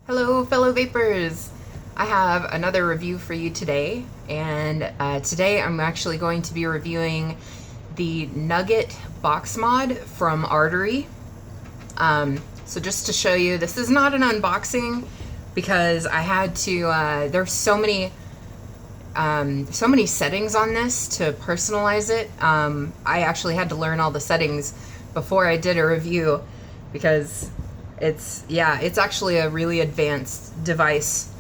Hello, fellow vapors. I have another review for you today, and today I'm actually going to be reviewing the Nugget box mod from Artery. So just to show you, this is not an unboxing because I had to, there's so many settings on this to personalize it. I actually had to learn all the settings before I did a review because it's actually a really advanced device.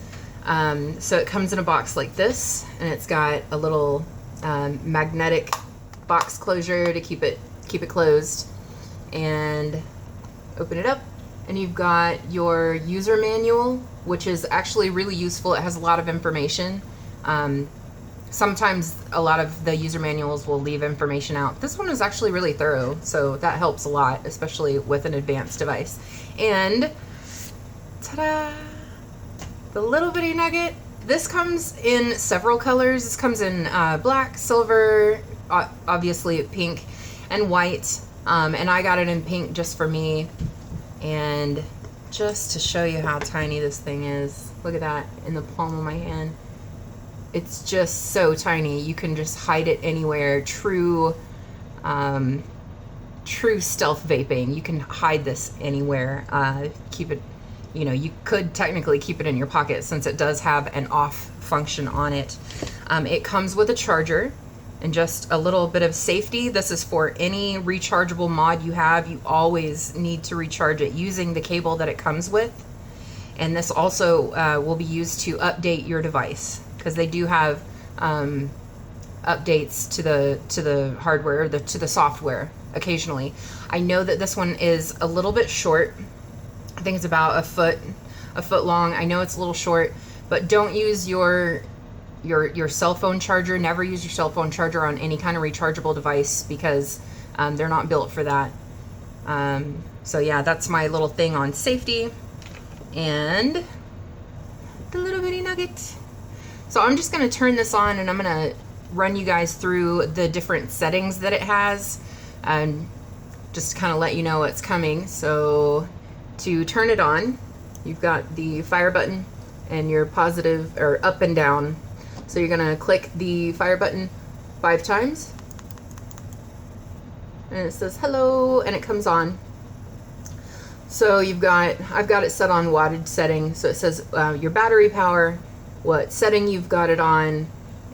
So it comes in a box like this, and it's got a little magnetic box closure to keep it closed, and open it up, and you've got your user manual, which is actually really useful. It has a lot of information. Sometimes a lot of the user manuals will leave information out. This one is actually really thorough, so that helps a lot, especially with an advanced device. And ta-da! The little bitty Nugget. This comes in several colors. This comes in black, silver, obviously pink, and white. And I got it in pink just for me. And just to show you how tiny this thing is, look at that in the palm of my hand. It's just so tiny. You can just hide it anywhere. True stealth vaping. You can hide this anywhere. Keep it, you could technically keep it in your pocket since it does have an off function on it. It comes with a charger and just a little bit of safety. This is for any rechargeable mod you have. You always need to recharge it using the cable that it comes with. And this also will be used to update your device, because they do have updates to the hardware, to the software occasionally. I know that this one is a little bit short. I think it's about a foot long. I know it's a little short, but don't use your cell phone charger. Never use your cell phone charger on any kind of rechargeable device, because they're not built for that. So yeah, that's my little thing on safety. And the little bitty Nugget. So I'm just going to turn this on, and I'm going to run you guys through the different settings that it has, and just kind of let you know what's coming. So to turn it on, you've got the fire button and your positive or up and down. So you're going to click the fire button 5 times, and it says hello, and it comes on. So I've got it set on wattage setting. So it says your battery power, what setting you've got it on,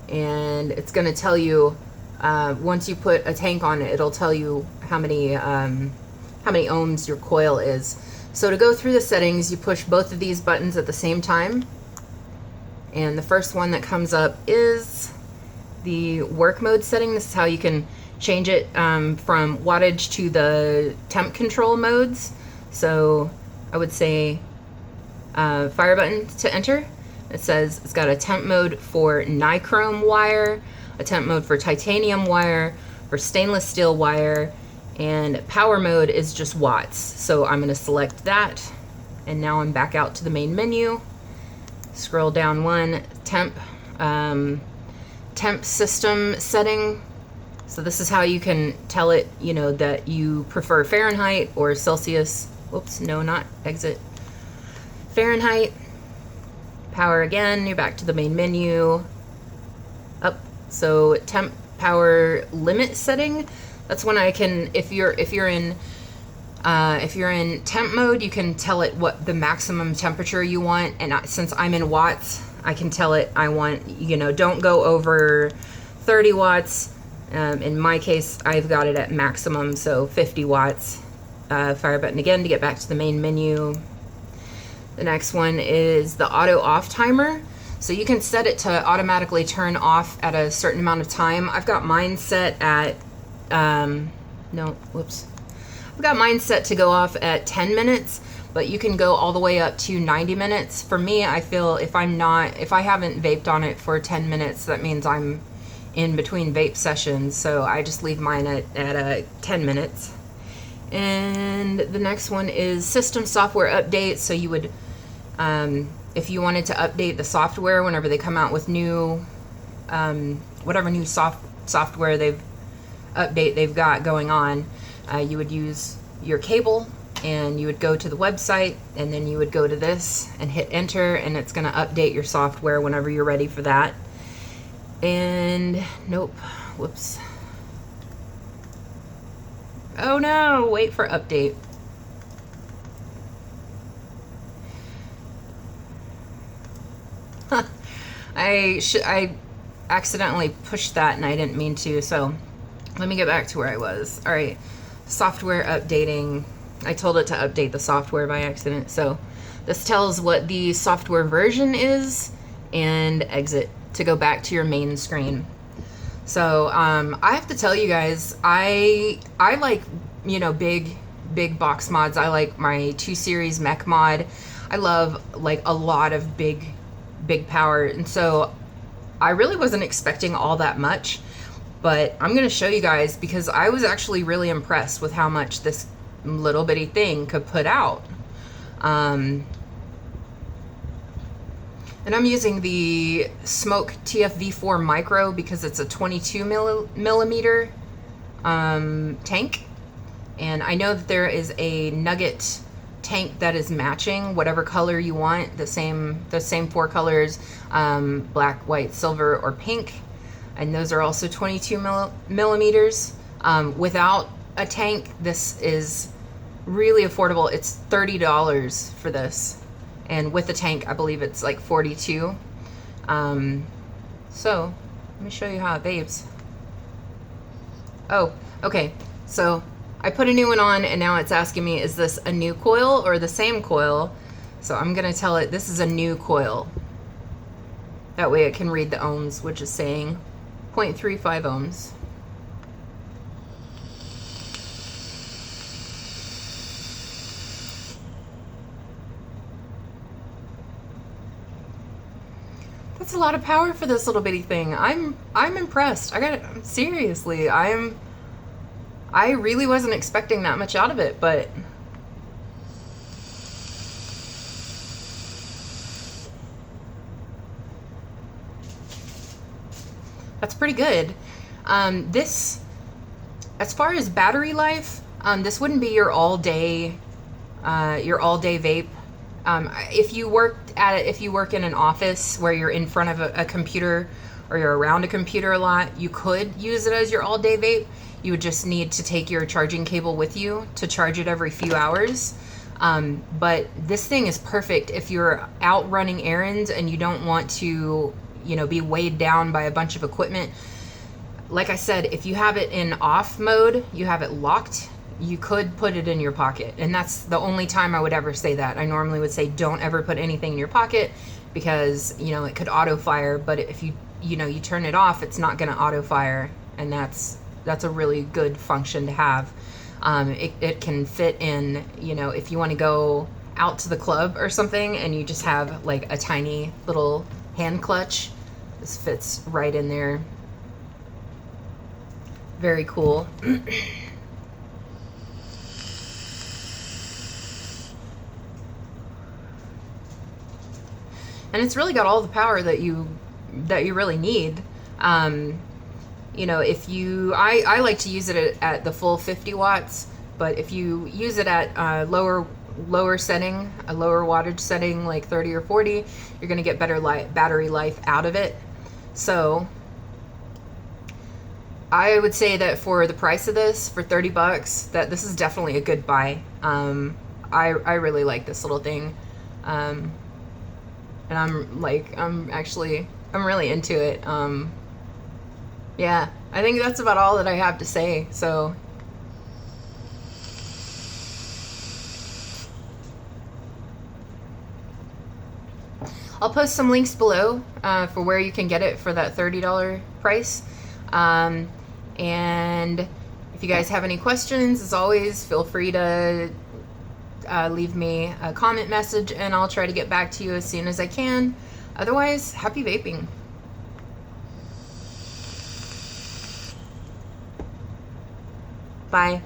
and it's going to tell you once you put a tank on it, it'll tell you how many ohms your coil is. So to go through the settings, you push both of these buttons at the same time, and the first one that comes up is the work mode setting. This is how you can change it from wattage to the temp control modes. So I would say fire button to enter. It says it's got a temp mode for nichrome wire, a temp mode for titanium wire, for stainless steel wire, and power mode is just watts. So I'm going to select that, and now I'm back out to the main menu. Scroll down one, temp system setting. So this is how you can tell it, that you prefer Fahrenheit or Celsius. Whoops, no, not exit. Fahrenheit. Power again, you're back to the main menu. Up. So temp power limit setting. That's when I can, if you're in temp mode, you can tell it what the maximum temperature you want. And since I'm in watts, I can tell it I want, don't go over 30 watts. In my case, I've got it at maximum, so 50 watts. Fire button again to get back to the main menu. The next one is the auto off timer. So you can set it to automatically turn off at a certain amount of time. I've got mine set at, I've got mine set to go off at 10 minutes, but you can go all the way up to 90 minutes. For me, I feel if I haven't vaped on it for 10 minutes, that means I'm in between vape sessions. So I just leave mine at 10 minutes. And the next one is system software update. So you would, if you wanted to update the software whenever they come out with new, whatever new software they've got going on, you would use your cable and you would go to the website, and then you would go to this and hit enter, and it's going to update your software whenever you're ready for that. And nope, whoops. Oh no, wait for update. I accidentally pushed that and I didn't mean to, so let me get back to where I was. All right, software updating. I told it to update the software by accident, so this tells what the software version is and exit to go back to your main screen. So I have to tell you guys, I like, you know, big box mods. I like my 2 series mech mod. I love like a lot of big power, and so I really wasn't expecting all that much, but I'm gonna show you guys because I was actually really impressed with how much this little bitty thing could put out. And I'm using the Smoke TFV4 Micro because it's a 22 millimeter tank, and I know that there is a Nugget tank that is matching whatever color you want, the same 4 colors, black, white, silver, or pink, and those are also 22 millimeters. Without a tank, this is really affordable. It's $30 for this, and with the tank I believe it's like $42. So let me show you how it behaves. Oh, okay, so I put a new one on, and now it's asking me, is this a new coil or the same coil? So I'm gonna tell it this is a new coil. That way it can read the ohms, which is saying 0.35 ohms. That's a lot of power for this little bitty thing. I'm impressed. Seriously, I really wasn't expecting that much out of it, but that's pretty good. This, as far as battery life, this wouldn't be your all day vape. If you work in an office where you're in front of a computer or you're around a computer a lot, you could use it as your all day vape. You would just need to take your charging cable with you to charge it every few hours. But this thing is perfect if you're out running errands and you don't want to, you know, be weighed down by a bunch of equipment. Like I said, if you have it in off mode, you have it locked, you could put it in your pocket. And that's the only time I would ever say that. I normally would say don't ever put anything in your pocket because, you know, it could auto fire. But if you turn it off, it's not going to auto fire, and that's a really good function to have. It can fit in, you know, if you want to go out to the club or something and you just have like a tiny little hand clutch. This fits right in there. Very cool. And it's really got all the power that you really need. You know, if I like to use it at the full 50 watts, but if you use it at a lower setting, a lower wattage setting, like 30 or 40, you're going to get better battery life out of it. So I would say that for the price of this, for 30 bucks, that this is definitely a good buy. I really like this little thing. And I'm really into it. Yeah, I think that's about all that I have to say. So I'll post some links below for where you can get it for that $30 price. And if you guys have any questions, as always, feel free to leave me a comment message, and I'll try to get back to you as soon as I can. Otherwise, happy vaping. Bye.